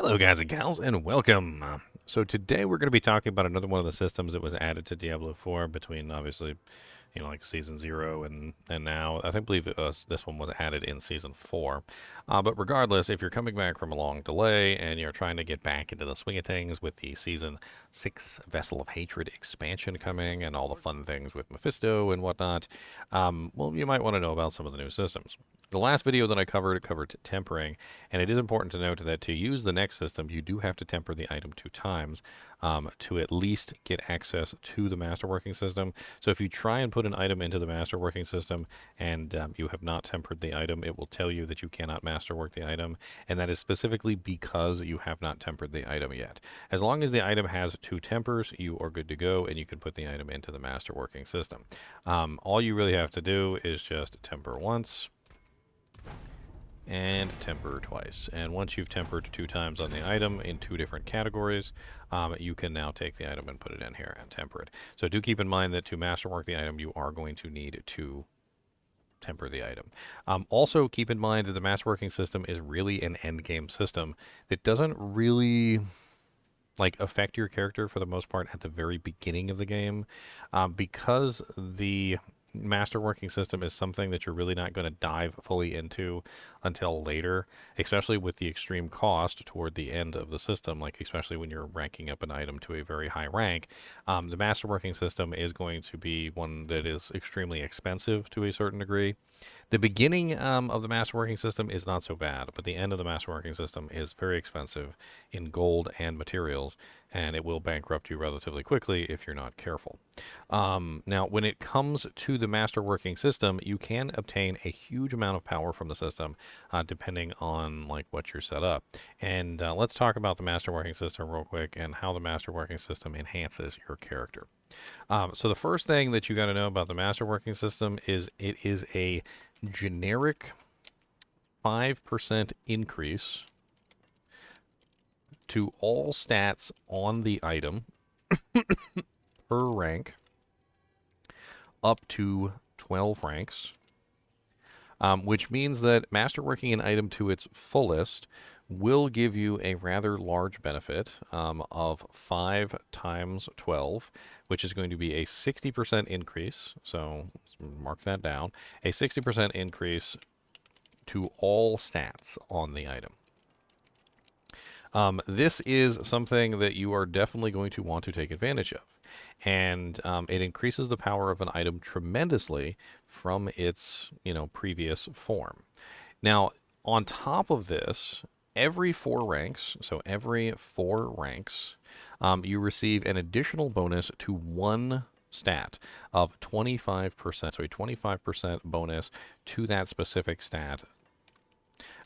Hello, guys and gals, and welcome. So today we're going to be talking about another one of the systems that was added to Diablo 4 between, obviously, like Season 0 and now. Believe this one was added in Season 4. But regardless, if you're coming back from a long delay and you're trying to get back into the swing of things with the Season 6 Vessel of Hatred expansion coming and all the fun things with Mephisto and whatnot, well, you might want to know about some of the new systems. The last video that I covered tempering, and it is important to note that to use the next system, you do have to temper the item 2 times to at least get access to the Masterworking System. So if you try and put an item into the Masterworking System and you have not tempered the item, it will tell you that you cannot masterwork the item, and that is specifically because you have not tempered the item yet. As long as the item has 2 tempers, you are good to go, and you can put the item into the Masterworking System. All you really have to do is just temper once, and temper twice. And once you've tempered 2 times on the item in 2 different categories, you can now take the item and put it in here and temper it. So do keep in mind that to masterwork the item, you are going to need to temper the item. Also keep in mind that the masterworking system is really an endgame system that doesn't really affect your character for the most part at the very beginning of the game, because the masterworking system is something that you're really not going to dive fully into until later, especially with the extreme cost toward the end of the system, especially when you're ranking up an item to a very high rank. The masterworking system is going to be one that is extremely expensive to a certain degree. The beginning of the masterworking system is not so bad, but the end of the masterworking system is very expensive in gold and materials, and it will bankrupt you relatively quickly if you're not careful. Now, when it comes to the masterworking system, you can obtain a huge amount of power from the system, depending on what you're set up. And let's talk about the masterworking system real quick and how the masterworking system enhances your character. So the first thing that you got to know about the masterworking system is it is a generic 5% increase to all stats on the item per rank up to 12 ranks, which means that masterworking an item to its fullest will give you a rather large benefit of 5 times 12, which is going to be a 60% increase. So mark that down. A 60% increase to all stats on the item. This is something that you are definitely going to want to take advantage of. And it increases the power of an item tremendously from its, previous form. Now, on top of this, every 4 ranks, you receive an additional bonus to 1 stat of 25%. So a 25% bonus to that specific stat.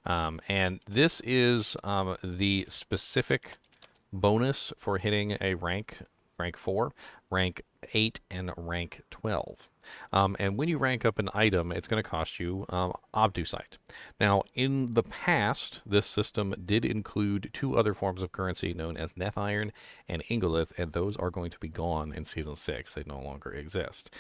And this is the specific bonus for hitting a rank 4, rank 8, and rank 12. And when you rank up an item, it's going to cost you obducite. Now, in the past, this system did include 2 other forms of currency known as Neth Iron and Ingolith, and those are going to be gone in Season 6. They no longer exist.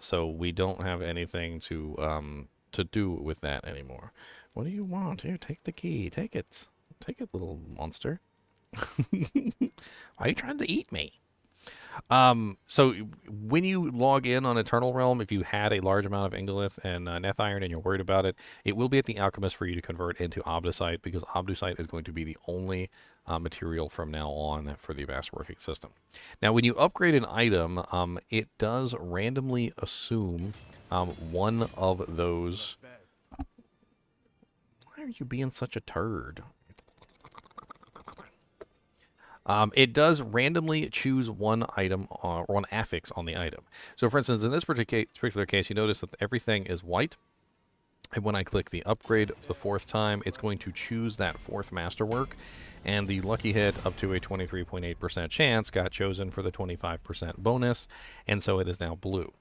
So we don't have anything to do with that anymore. What do you want? Here, take the key. Take it. Take it, little monster. Why are you trying to eat me? So when you log in on Eternal Realm, if you had a large amount of Ingolith and Neth Iron and you're worried about it, it will be at the Alchemist for you to convert into Obducite, because Obducite is going to be the only material from now on for the Masterworking system. Now, when you upgrade an item, it does randomly assume one of those. Why are you being such a turd? It does randomly choose one item or one affix on the item. So, for instance, in this particular case, you notice that everything is white. And when I click the upgrade the 4th time, it's going to choose that 4th masterwork. And the lucky hit, up to a 23.8% chance, got chosen for the 25% bonus. And so it is now blue.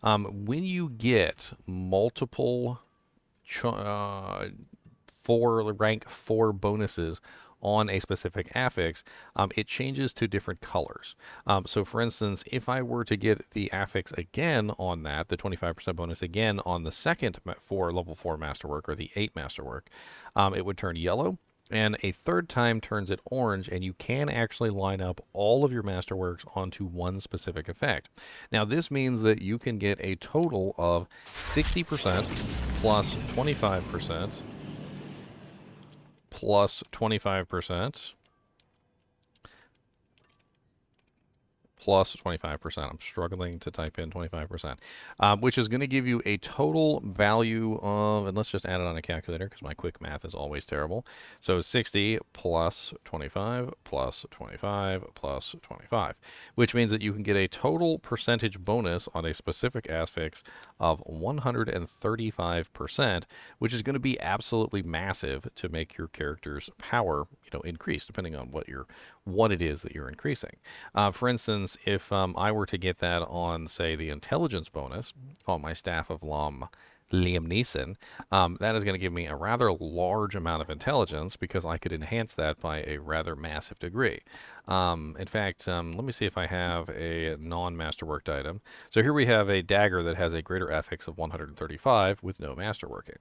When you get multiple rank 4 bonuses on a specific affix, it changes to different colors. So for instance, if I were to get the affix again on that, the 25% bonus again on the second level 4 masterwork, or the 8 masterwork, it would turn yellow. and a third time turns it orange, and you can actually line up all of your masterworks onto one specific effect. Now, this means that you can get a total of 60% plus 25% plus 25% plus 25%. I'm struggling to type in 25%, which is going to give you a total value of, and let's just add it on a calculator because my quick math is always terrible. So 60 plus 25 plus 25 plus 25, which means that you can get a total percentage bonus on a specific affix of 135%, which is going to be absolutely massive to make your character's power, increase depending on what it is that you're increasing. For instance, if I were to get that on, say, the intelligence bonus on my Staff of Liam Neeson, that is going to give me a rather large amount of intelligence because I could enhance that by a rather massive degree. In fact, let me see if I have a non-masterworked item. So here we have a dagger that has a greater affix of 135 with no masterworking.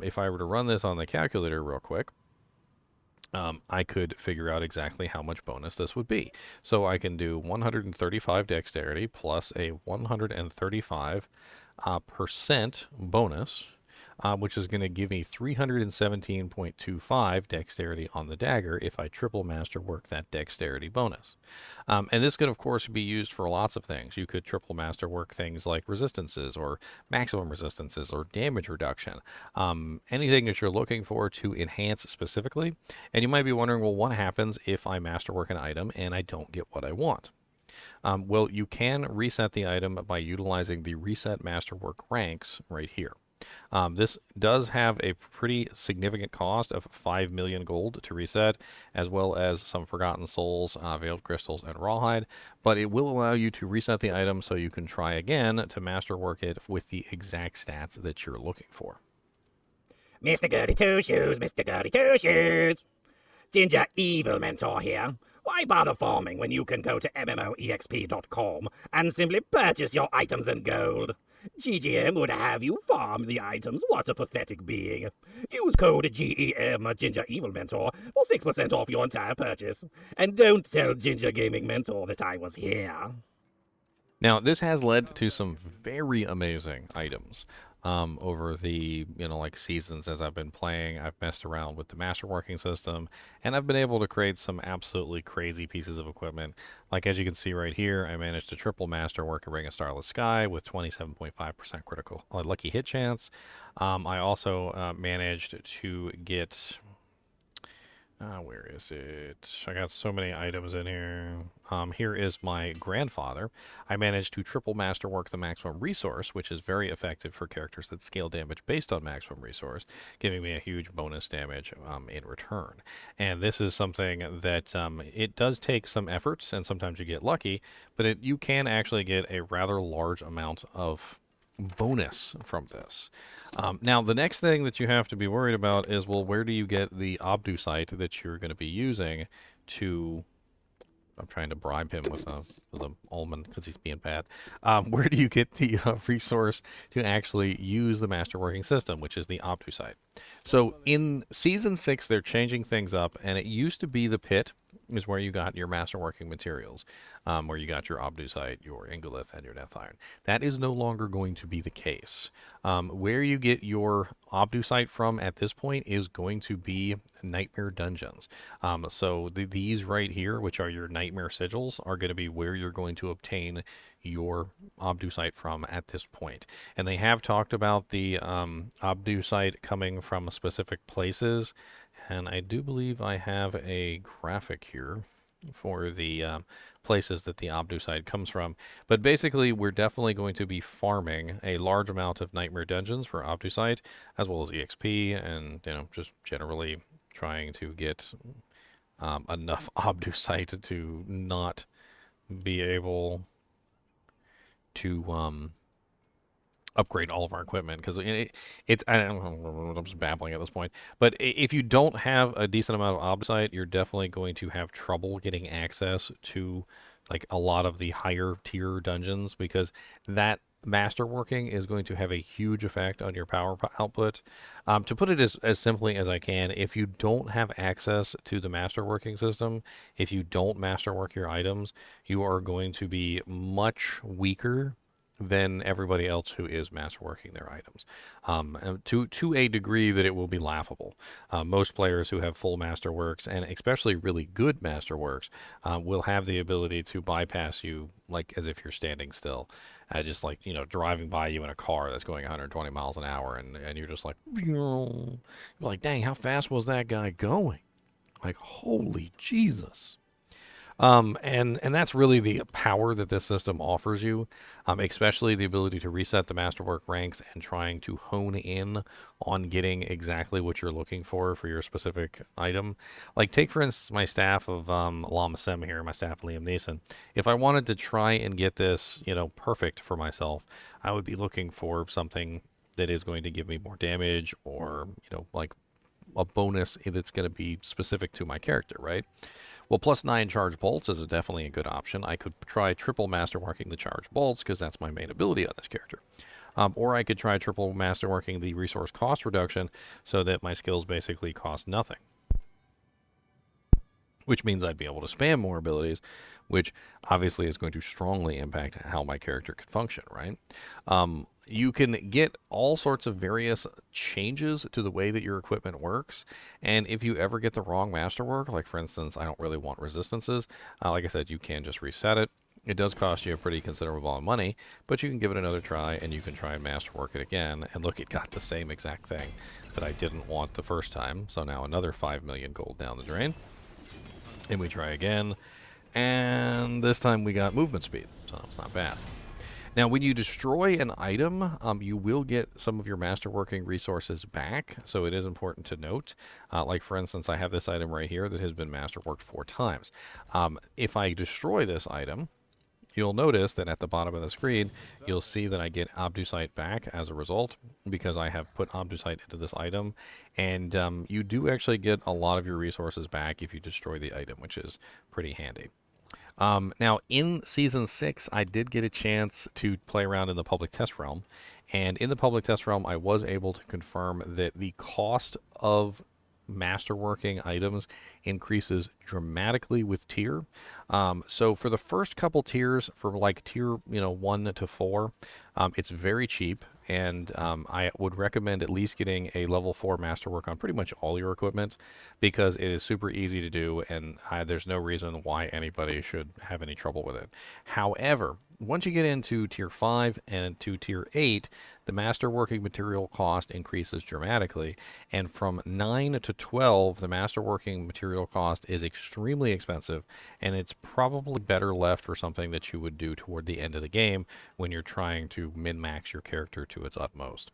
If I were to run this on the calculator real quick, I could figure out exactly how much bonus this would be. So I can do 135 dexterity plus a 135 percent bonus, which is going to give me 317.25 dexterity on the dagger if I triple masterwork that dexterity bonus. And this could, of course, be used for lots of things. You could triple masterwork things like resistances or maximum resistances or damage reduction, anything that you're looking for to enhance specifically. And you might be wondering, well, what happens if I masterwork an item and I don't get what I want? Well, you can reset the item by utilizing the Reset Masterwork ranks right here. This does have a pretty significant cost of 5 million gold to reset, as well as some Forgotten Souls, Veiled Crystals, and Rawhide, but it will allow you to reset the item so you can try again to masterwork it with the exact stats that you're looking for. Mr. Goody Two Shoes, Mr. Goody Two Shoes. Ginger Evil Mentor here. Why bother farming when you can go to MMOEXP.com and simply purchase your items in gold? GGM would have you farm the items. What a pathetic being. Use code GEM Ginger Evil Mentor for 6% off your entire purchase. And don't tell Ginger Gaming Mentor that I was here. Now, this has led to some very amazing items. Over the seasons as I've been playing, I've messed around with the Masterworking System, and I've been able to create some absolutely crazy pieces of equipment. Like, as you can see right here, I managed to triple masterwork a Ring of Starless Sky with 27.5% critical lucky hit chance. I also managed to get... where is it? I got so many items in here. Here is my grandfather. I managed to triple masterwork the maximum resource, which is very effective for characters that scale damage based on maximum resource, giving me a huge bonus damage in return. And this is something that it does take some efforts, and sometimes you get lucky, but you can actually get a rather large amount of bonus from this. Now, the next thing that you have to be worried about is, well, where do you get the obducite that you're going to be using to... I'm trying to bribe him with the almond because he's being bad. Where do you get the resource to actually use the Masterworking System, which is the obducite? So in Season 6, they're changing things up, and it used to be the pit is where you got your masterworking materials, where you got your obducite, your ingolith, and your death iron. That is no longer going to be the case. Where you get your obducite from at this point is going to be nightmare dungeons. So these right here, which are your nightmare sigils, are going to be where you're going to obtain your obducite from at this point. And they have talked about the obducite coming from specific places, and I do believe I have a graphic here for the places that the obducite comes from. But basically, we're definitely going to be farming a large amount of nightmare dungeons for obducite, as well as EXP, and just generally trying to get enough obducite to not be able to upgrade all of our equipment, because it's I don't know, I'm just babbling at this point. But if you don't have a decent amount of obducite, you're definitely going to have trouble getting access to like a lot of the higher tier dungeons, because that Masterworking is going to have a huge effect on your output. To put it as simply as I can, if you don't have access to the Masterworking system, if you don't masterwork your items, you are going to be much weaker than everybody else who is masterworking their items, and to a degree that it will be laughable. Most players who have full masterworks, and especially really good masterworks, will have the ability to bypass you like as if you're standing still, just like driving by you in a car that's going 120 miles an hour, and you're just like, you're like, dang, how fast was that guy going? Like, holy Jesus. And that's really the power that this system offers you, especially the ability to reset the masterwork ranks and trying to hone in on getting exactly what you're looking for your specific item. Like, take for instance my staff of Lama Sem here, my staff Liam Neeson. If I wanted to try and get this, perfect for myself, I would be looking for something that is going to give me more damage, or like a bonus that's going to be specific to my character, right? Well, +9 charge bolts is definitely a good option. I could try triple masterworking the charge bolts because that's my main ability on this character. Or I could try triple masterworking the resource cost reduction so that my skills basically cost nothing, which means I'd be able to spam more abilities, which obviously is going to strongly impact how my character could function, right? You can get all sorts of various changes to the way that your equipment works, and if you ever get the wrong masterwork, like for instance, I don't really want resistances, like I said, you can just reset it. It does cost you a pretty considerable amount of money, but you can give it another try, and you can try and masterwork it again, and look, it got the same exact thing that I didn't want the first time, so now another 5 million gold down the drain. And we try again, and this time we got movement speed, so it's not bad. Now, when you destroy an item, you will get some of your masterworking resources back, so it is important to note. Like, for instance, I have this item right here that has been masterworked 4 times. If I destroy this item, you'll notice that at the bottom of the screen, you'll see that I get Obdusite back as a result, because I have put Obdusite into this item, and you do actually get a lot of your resources back if you destroy the item, which is pretty handy. Now, in Season 6, I did get a chance to play around in the public test realm, and in the public test realm, I was able to confirm that the cost of masterworking items increases dramatically with tier. So for the first couple tiers, for like tier 1 to 4, it's very cheap, and I would recommend at least getting a level 4 masterwork on pretty much all your equipment, because it is super easy to do, and there's no reason why anybody should have any trouble with it. However, once you get into tier 5 and to tier 8, the masterworking material cost increases dramatically, and from 9 to 12, the masterworking material cost is extremely expensive, and it's probably better left for something that you would do toward the end of the game when you're trying to min-max your character to its utmost.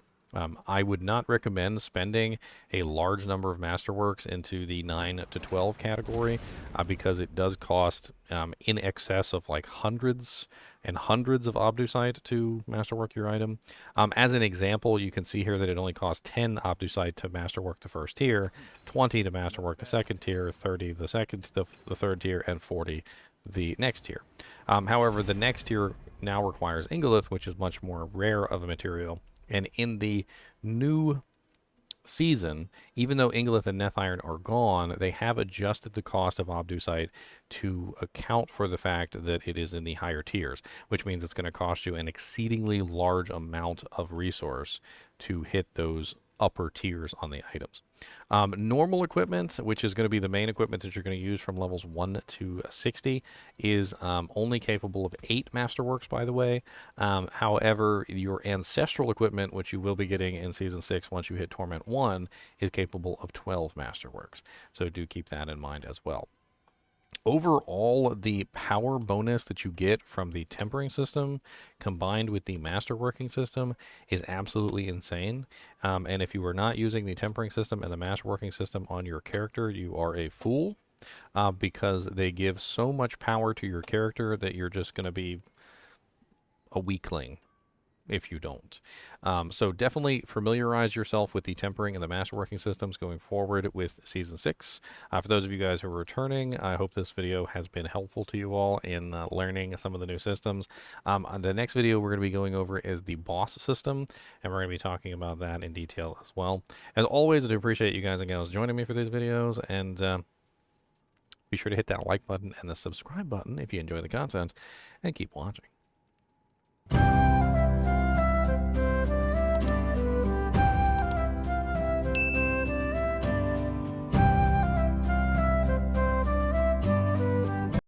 I would not recommend spending a large number of masterworks into the 9 to 12 category, because it does cost in excess of like hundreds and hundreds of Obdusite to masterwork your item. As an example, you can see here that it only costs 10 Obdusite to masterwork the first tier, 20 to masterwork the second tier, 30 the third tier, and 40 the next tier. However, the next tier now requires Ingolith, which is much more rare of a material. And in the new season, even though Ingolith and Nethiron are gone, they have adjusted the cost of Obdusite to account for the fact that it is in the higher tiers, which means it's going to cost you an exceedingly large amount of resource to hit those upper tiers on the items. Normal equipment, which is going to be the main equipment that you're going to use from levels 1 to 60, is only capable of 8 masterworks, by the way. However, your ancestral equipment, which you will be getting in Season 6 once you hit Torment 1, is capable of 12 masterworks. So do keep that in mind as well. Overall, the power bonus that you get from the tempering system combined with the masterworking system is absolutely insane. And if you are not using the tempering system and the masterworking system on your character, you are a fool, because they give so much power to your character that you're just going to be a weakling. if you don't. So definitely familiarize yourself with the tempering and the masterworking systems going forward with Season 6. For those of you guys who are returning, I hope this video has been helpful to you all in learning some of the new systems. The next video we're going to be going over is the boss system, and we're going to be talking about that in detail as well. As always, I do appreciate you guys and gals joining me for these videos, and be sure to hit that like button and the subscribe button if you enjoy the content, and keep watching.